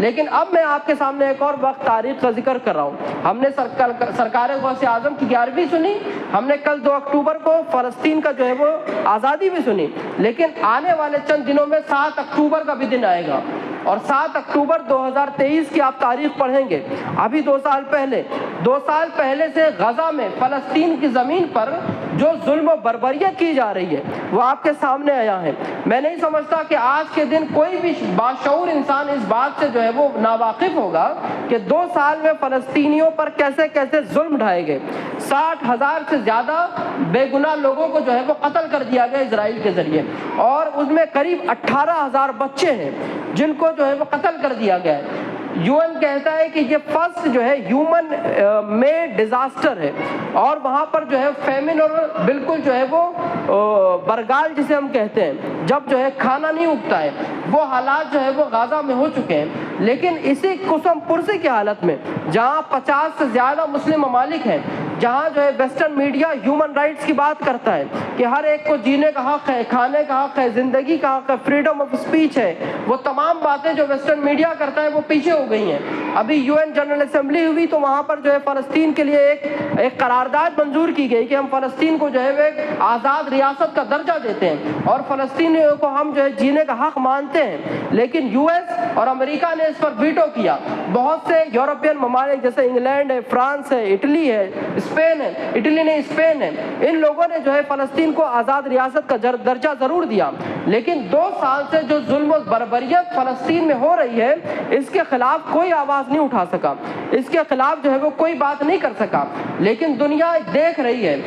لیکن اب میں آپ کے سامنے ایک اور وقت تاریخ کا ذکر کر رہا ہوں۔ ہم نے سرکار غوث اعظم کی 11ویں سنی، ہم نے کل 2 اکتوبر کو فلسطین کا جو ہے وہ آزادی بھی سنی، لیکن آنے والے چند دنوں میں 7 اکتوبر کا بھی دن آئے گا، اور 7 اکتوبر 2023 کی آپ تاریخ پڑھیں گے، ابھی 2 سال پہلے سے غزہ میں فلسطین کی زمین پر جو ظلم و بربریت کی جا رہی ہے وہ آپ کے سامنے آیا ہے۔ میں نہیں سمجھتا کہ آج کے دن کوئی بھی باشعور انسان اس بات سے جو ہے وہ ناواقف ہوگا کہ 2 سال میں فلسطینیوں پر کیسے کیسے ظلم ڈھائے گئے۔ 60,000 سے زیادہ بے گناہ لوگوں کو جو ہے وہ قتل کر دیا گیا اسرائیل کے ذریعے، اور اس میں قریب 18,000 بچے ہیں جن کو جو ہے وہ قتل کر دیا گیا ہے۔ UN کہتا ہے کہ یہ فرسٹ جو ہے ہیومن میڈ ڈیزاسٹر ہے، اور وہاں پر جو ہے فیمن اور بالکل جو ہے وہ برگال جسے ہم کہتے ہیں، جب جو ہے کھانا نہیں اگتا ہے، وہ حالات جو ہے وہ غزہ میں ہو چکے ہیں۔ لیکن اسی قسم پرسی کی حالت میں جہاں 50 سے زیادہ مسلم ممالک ہیں، جہاں جو ہے ویسٹرن میڈیا ہیومن رائٹس کی بات کرتا ہے کہ ہر ایک کو جینے کا حق ہے، کھانے کا حق ہے، زندگی کا حق ہے، فریڈم آف اسپیچ ہے، وہ تمام باتیں جو ویسٹرن میڈیا کرتا ہے وہ پیچھے ہو گئی ہیں۔ ابھی UN جنرل اسمبلی ہوئی تو وہاں پر جو ہے فلسطین کے لیے ایک قرارداد منظور کی گئی کہ ہم فلسطین کو جو ہے ایک آزاد ریاست کا درجہ دیتے ہیں اور فلسطینیوں کو ہم جو ہے جینے کا حق مانتے ہیں، لیکن US اور امریکہ نے اس پر ویٹو کیا۔ بہت سے یورپین ممالک جیسے انگلینڈ ہے، فرانس ہے، اٹلی ہے، اسپین ہے، اٹلی نہیں اسپین ہے، ان لوگوں نے جو ہے فلسطین کو آزاد ریاست کا درجہ ضرور دیا، لیکن 2 سال سے جو ظلم و بربریت فلسطین میں ہو رہی ہے اس کے خلاف کوئی آواز نہیں اٹھا سکا، اس کے خلاف جو ہے وہ کوئی بات نہیں کر سکا۔ لیکن دنیا دیکھ رہی ہے،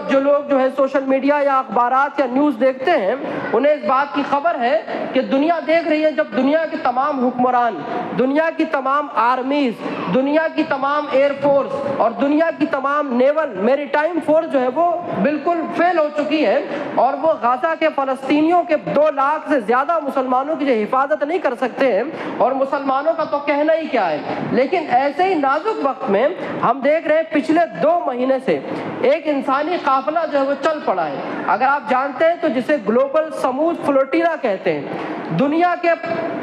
جو لوگ جو ہے سوشل میڈیا یا اخبارات یا نیوز دیکھتے ہیں انہیں اس بات کی خبر ہے کہ دنیا دیکھ رہی ہے، جب دنیا کے تمام حکمران، دنیا کی تمام آرمیز، دنیا کی تمام ایئر فورس اور دنیا کی تمام نیول میری ٹائم فورس جو ہے وہ بالکل فیل ہو چکی ہے، اور وہ غزہ کے فلسطینیوں کے 2 لاکھ سے زیادہ مسلمانوں کی جو حفاظت نہیں کر سکتے ہیں، اور مسلمانوں کا تو کہنا ہی کیا ہے۔ لیکن ایسے ہی نازک وقت میں ہم دیکھ رہے ہیں پچھلے 2 مہینے سے ایک انسانی قافلہ جو ہے وہ چل پڑا ہے، اگر آپ جانتے ہیں تو جسے گلوبل سمود فلوٹیلا کہتے ہیں۔ دنیا کے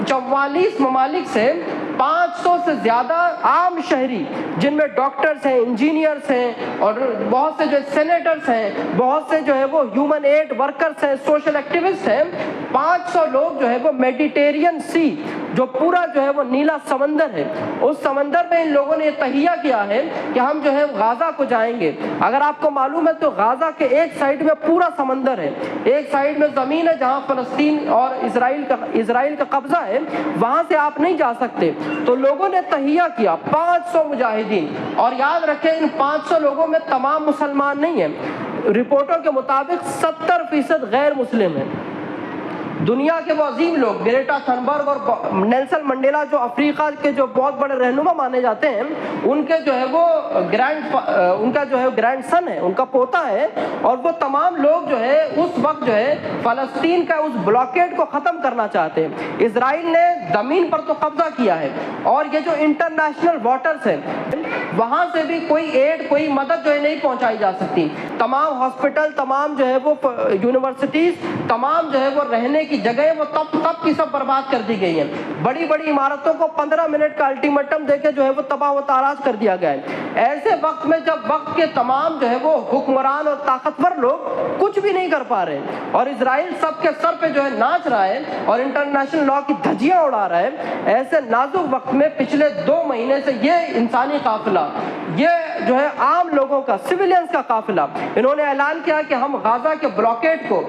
44 ممالک سے 500 سے زیادہ عام شہری، جن میں ڈاکٹرز ہیں، انجینئرز ہیں، اور بہت سے جو سینیٹرز ہیں، بہت سے جو ہے وہ ہیومن ایڈ ورکرز ہیں، سوشل ایکٹیوسٹ ہیں، 500 لوگ جو ہے وہ میڈیٹرین سی، جو پورا جو ہے وہ نیلا سمندر ہے، اس سمندر میں ان لوگوں نے یہ تہیہ کیا ہے کہ ہم جو ہے غزہ کو جائیں گے۔ اگر آپ کو معلوم ہے تو غزہ کے ایک سائیڈ میں پورا سمندر ہے، ایک سائیڈ میں زمین ہے جہاں فلسطین اور اسرائیل کا قبضہ ہے، وہاں سے آپ نہیں جا سکتے۔ تو لوگوں نے تہیہ کیا 500 مجاہدین، اور یاد رکھیں ان 500 لوگوں میں تمام مسلمان نہیں ہیں، رپورٹوں کے مطابق 70% غیر مسلم ہیں۔ دنیا کے وہ عظیم لوگ گریٹا تھنبرگ اور نیلسن منڈیلا جو افریقہ کے جو بہت بڑے رہنما مانے جاتے ہیں، ان کے جو ہے وہ ان کا جو ہے گرینڈ سن ہے، ان کا پوتا ہے، اور وہ تمام لوگ جو ہے اس وقت جو ہے فلسطین کا اس بلاکیڈ کو ختم کرنا چاہتے ہیں۔ اسرائیل نے زمین پر تو قبضہ کیا ہے، اور یہ جو انٹرنیشنل واٹرز ہیں وہاں سے بھی کوئی ایڈ، کوئی مدد جو ہے نہیں پہنچائی جا سکتی۔ تمام ہاسپٹل، تمام جو ہے وہ یونیورسٹیز، تمام جو ہے وہ رہنے کی جگہیں وہ تب کی سب برباد کر دی گئی ہیں۔ بڑی بڑی عمارتوں کو 15 منٹ کا الٹیمیٹم دے کے جو ہے وہ تباہ و تاراج کر دیا گیا ہے۔ ایسے وقت میں جب وقت کے تمام جو ہے وہ حکمران اور طاقتور لوگ کچھ بھی نہیں کر پا رہے ہیں، اور اسرائیل سب کے سر پہ جو ہے ناچ رہا ہے اور انٹرنیشنل لا کی دھجیاں اڑا رہا ہے، ایسے نازک وقت میں پچھلے 2 مہینے سے یہ انسانی قافلہ، یہ جو ہے عام لوگوں کا، سویلینز کا قافلہ، انہوں نے اعلان کیا کہ ہم غزہ کے بلاکیڈ کو،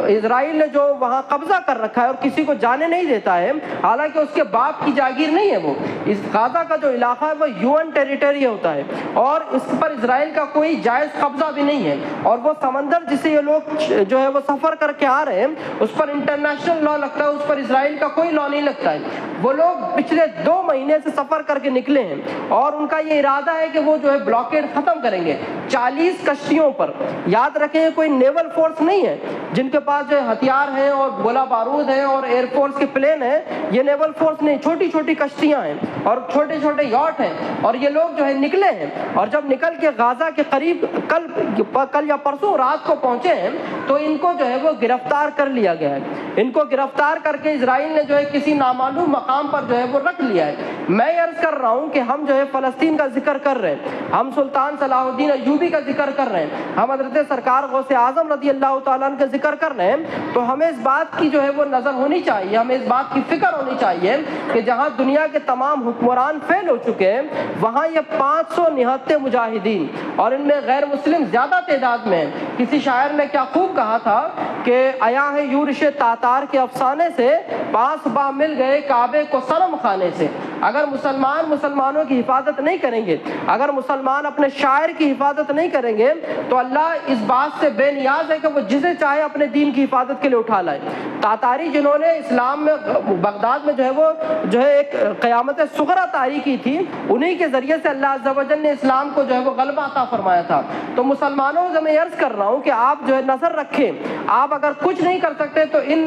اسرائیل نے جو وہاں قبضہ کر رکھا ہے اور کسی کو جانے نہیں دیتا ہے، حالانکہ اس کے باپ کی جاگیر نہیں ہے، وہ اس غزہ کا جو علاقہ ہے وہ UN ٹیریٹری ہوتا ہے، اور اس پر اسرائیل کا کوئی جائز قبضہ بھی نہیں ہے، اور وہ سمندر جسے یہ لوگ جو ہے وہ سفر کر کے آ رہے ہیں اس پر انٹرنیشنل لا لگتا ہے، اس پر اسرائیل کا کوئی لا نہیں لگتا ہے۔ وہ لوگ پچھلے 2 مہینے سے سفر کر کے نکلے ہیں، اور ان کا یہ ارادہ ہے کہ وہ جو ہے بلاک بلاکیڈ ختم کریں گے 40 کشتیوں پر. یاد رکھیں کوئی نیول فورس نہیں ہے جن کے پاس جو ہتھیار ہیں اور گولہ بارود ہیں اور ایئر فورس کے پلین ہیں. یہ نیول فورس نہیں, چھوٹی چھوٹی کشتیاں ہیں اور چھوٹے چھوٹے یاٹ ہیں. اور یہ لوگ جو ہے نکلے ہیں اور جب نکل کے غازہ کے قریب کل یا پرسوں رات کو پہنچے ہیں تو ان کو جو ہے وہ گرفتار کر لیا گیا ہے. ان کو گرفتار کر کے اسرائیل نے جو ہے کسی نامعلوم مقام پر جو ہے وہ رکھ لیا ہے. میں عرض کر رہا ہوں کہ ہم جو ہے فلسطین کا ذکر کر رہے ہیں, ہم سلطان صلاح الدین ایوبی کا ذکر کر رہے ہیں, ہم حضرت سرکار غوث اعظم رضی اللہ تعالیٰ عنہ کا ذکر کر رہے ہیں, تو ہمیں اس بات کی جو ہے وہ نظر ہونی چاہیے, ہمیں اس بات کی فکر ہونی چاہیے کہ جہاں دنیا کے تمام حکمران فیل ہو چکے ہیں وہاں یہ 500 نہتے مجاہدین اور ان میں غیر مسلم زیادہ تعداد میں ہیں. کسی شاعر نے کیا خوب کہا تھا کہ آیا ہے یورش تاتار کے افسانے سے, پاس با مل گئے کعبے کو صنم خانے سے. اگر مسلمانوں کی حفاظت نہیں کریں گے, اگر مسلمان اپنے شاعر کی حفاظت نہیں کریں گے تو اللہ اس بات سے بے نیاز ہے کہ وہ جسے چاہے اپنے دین کی حفاظت کے لیے اٹھا لائے. تاتاری جنہوں نے اسلام میں بغداد میں جو ہے ایک قیامت صغریٰ طاری کی تھی, انہی کے ذریعے سے اللہ عز و جل نے اسلام کو جو ہے وہ غلبہ عطا فرمایا تھا. تو مسلمانوں سے میں عرض کر رہا ہوں کہ آپ جو ہے نظر رکھیں, آپ اگر کچھ نہیں کر سکتے تو ان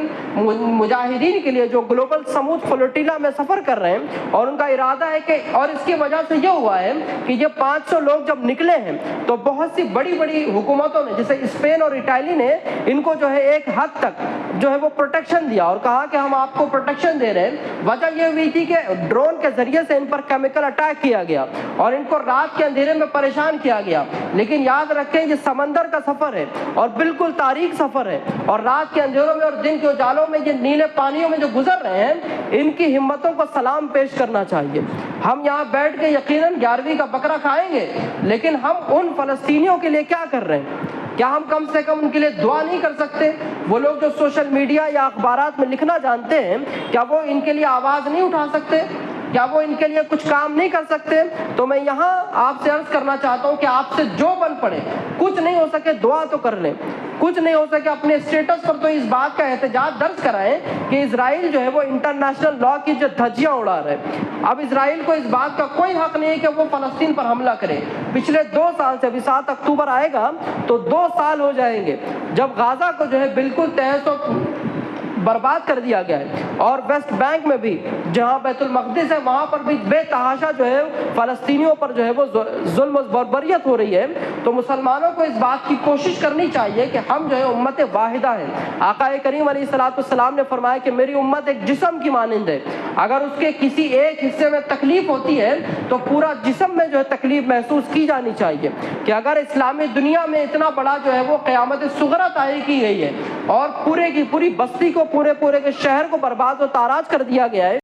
مجاہدین کے لیے جو گلوبل سمود فلوٹیلا میں سفر کر رہے ہیں اور ان کا ارادہ ہے کہ, اور اس کی وجہ سے یہ ہوا ہے کہ یہ 500 لوگ جب نکلے ہیں تو بہت سی بڑی بڑی حکومتوں نے جیسے اسپین اور اٹلی نے ان کو جو ہے ایک حد تک جو ہے وہ پروٹیکشن دیا اور کہا کہ ہم آپ کو پروٹیکشن دے رہے ہیں. وجہ یہ ہوئی تھی کہ ڈرون کے ذریعے سے ان پر کیمیکل اٹیک کیا گیا اور ان کو رات کے اندھیرے میں پریشان کیا گیا. لیکن یاد رکھیں یہ سمندر کا سفر ہے اور بالکل تاریک سفر ہے, اور رات کے اندھیروں میں اور دن کے اجالوں میں یہ نیلے پانیوں میں جو گزر رہے ہیں, ان کی ہمتوں کو سلام پیش کرنا چاہیے. ہم یہاں بیٹھ کے یقیناً 11ویں کا بکرا کھائیں گے, لیکن ہم ان فلسطینیوں کے لیے کیا کر رہے ہیں؟ کیا ہم کم سے کم ان کے لیے دعا نہیں کر سکتے؟ وہ لوگ جو سوشل میڈیا یا اخبارات میں لکھنا جانتے ہیں, کیا وہ ان کے لیے آواز نہیں اٹھا سکتے؟ کیا وہ ان کے لیے کچھ کام نہیں کر سکتے؟ تو میں یہاں آپ سے عرض کرنا چاہتا ہوں کہ آپ سے جو بن پڑے, کچھ نہیں ہو سکے دعا تو کر لیں, کچھ نہیں ہو سکے اپنے اسٹیٹس پر تو اس بات کا احتجاج درج کرائیں کہ اسرائیل جو ہے وہ انٹرنیشنل لا کی جو دھجیاں اڑا رہے. اب اسرائیل کو اس بات کا کوئی حق نہیں ہے کہ وہ فلسطین پر حملہ کرے. پچھلے 2 سال سے, ابھی 7 اکتوبر آئے گا تو 2 سال ہو جائیں گے جب غازہ کو جو ہے بالکل تہس و برباد کر دیا گیا ہے, اور ویسٹ بینک میں بھی جہاں بیت المقدس ہے وہاں پر بھی بے تحاشا جو ہے فلسطینیوں پر جو ہے وہ ظلم و بربریت ہو رہی ہے. تو مسلمانوں کو اس بات کی کوشش کرنی چاہیے کہ ہم جو ہے امت واحدہ ہیں. آقا کریم علیہ الصلوۃ والسلام نے فرمایا کہ میری امت ایک جسم کی مانند ہے, اگر اس کے کسی ایک حصے میں تکلیف ہوتی ہے تو پورا جسم میں جو ہے تکلیف محسوس کی جانی چاہیے. کہ اگر اسلامی دنیا میں اتنا بڑا جو ہے وہ قیامت صغریٰ طاری کی گئی ہے اور پورے کی پوری بستی کو, پورے کے شہر کو برباد و تاراج کر دیا گیا ہے,